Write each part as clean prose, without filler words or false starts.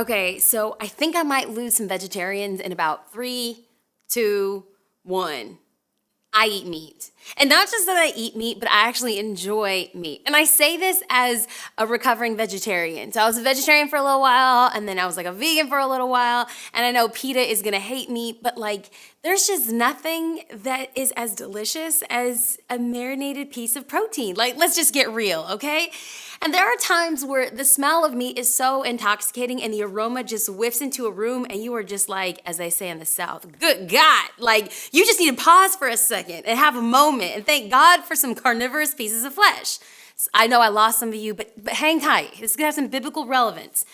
Okay, so I think I might lose some vegetarians in about 3, 2, 1. I eat meat. And not just that I eat meat, but I actually enjoy meat. And I say this as a recovering vegetarian. So I was a vegetarian for a little while, and then I was like a vegan for a little while. And I know PETA is gonna hate me, but like, there's just nothing that is as delicious as a marinated piece of protein. Like, let's just get real, okay? And there are times where the smell of meat is so intoxicating and the aroma just whiffs into a room and you are just like, as they say in the South, good God. Like, you just need to pause for a second and have a moment and thank God for some carnivorous pieces of flesh. I know I lost some of you, but hang tight. This is gonna have some biblical relevance.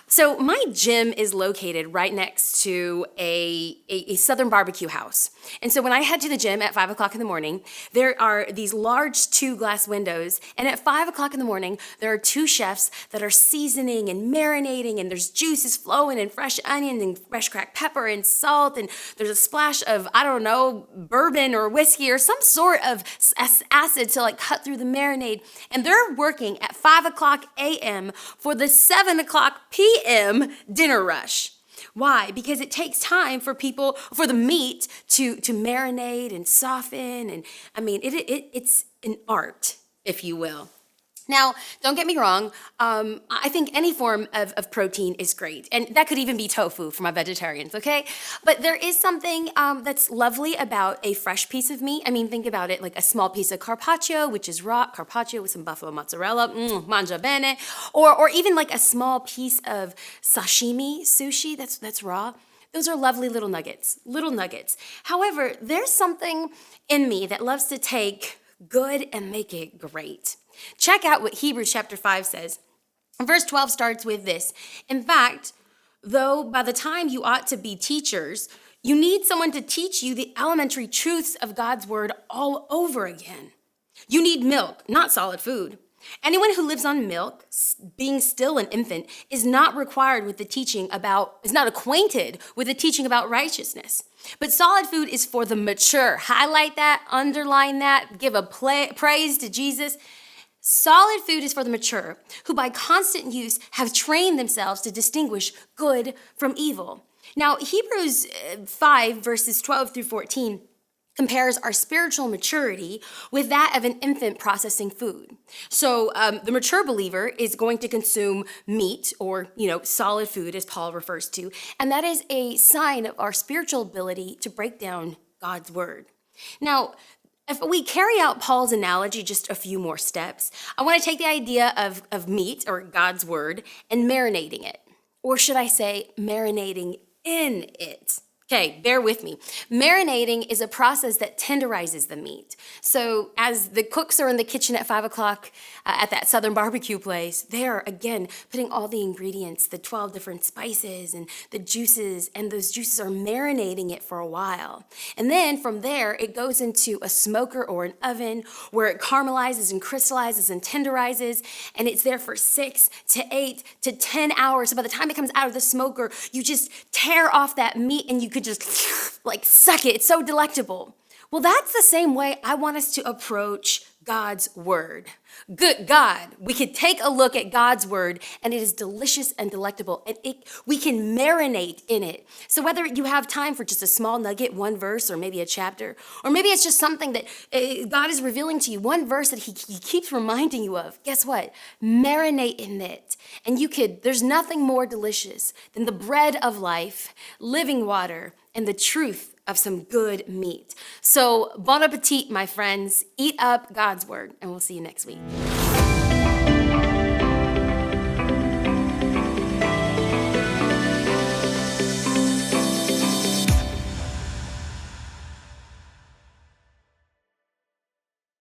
So my gym is located right next to a Southern barbecue house. And so when I head to the gym at 5 o'clock in the morning, there are these large 2-glass windows. And at 5 o'clock in the morning, there are 2 chefs that are seasoning and marinating, and there's juices flowing and fresh onions and fresh cracked pepper and salt. And there's a splash of, I don't know, bourbon or whiskey or some sort of acid to like cut through the marinade. And they're working at 5 o'clock a.m. for the 7 o'clock p.m. dinner rush. Why? Because it takes time for the meat to marinate and soften. And I mean, it's an art, if you will. Now, don't get me wrong, I think any form of protein is great. And that could even be tofu for my vegetarians, okay? But there is something that's lovely about a fresh piece of meat. I mean, think about it like a small piece of carpaccio, which is raw carpaccio with some buffalo mozzarella, mangia bene. Or even like a small piece of sashimi, sushi, that's raw. Those are lovely little nuggets. However, there's something in me that loves to take good and make it great. Check out what Hebrews chapter 5 says. Verse 12 starts with this. In fact, though by the time you ought to be teachers, you need someone to teach you the elementary truths of God's word all over again. You need milk, not solid food. Anyone who lives on milk, being still an infant, is not acquainted with the teaching about righteousness. But solid food is for the mature. Highlight that, underline that, give a praise to Jesus. Solid food is for the mature, who by constant use have trained themselves to distinguish good from evil. Now, Hebrews 5, verses 12 through 14, compares our spiritual maturity with that of an infant processing food. So the mature believer is going to consume meat or, solid food, as Paul refers to, and that is a sign of our spiritual ability to break down God's word. Now, if we carry out Paul's analogy just a few more steps, I want to take the idea of meat or God's word and marinating it. Or should I say marinating in it? Okay, bear with me. Marinating is a process that tenderizes the meat. So as the cooks are in the kitchen at 5 o'clock at that Southern barbecue place, they're, again, putting all the ingredients, the 12 different spices and the juices, and those juices are marinating it for a while. And then from there, it goes into a smoker or an oven where it caramelizes and crystallizes and tenderizes, and it's there for 6 to 8 to 10 hours. So by the time it comes out of the smoker, you just tear off that meat and you could just like suck it. It's so delectable. Well, that's the same way I want us to approach God's word. Good God, we could take a look at God's word and it is delicious and delectable and we can marinate in it. So whether you have time for just a small nugget, one verse or maybe a chapter, or maybe it's just something that God is revealing to you, one verse that he keeps reminding you of, guess what? Marinate in it. And there's nothing more delicious than the bread of life, living water, and the truth of some good meat. So bon appetit, my friends. Eat up God's word, and we'll see you next week.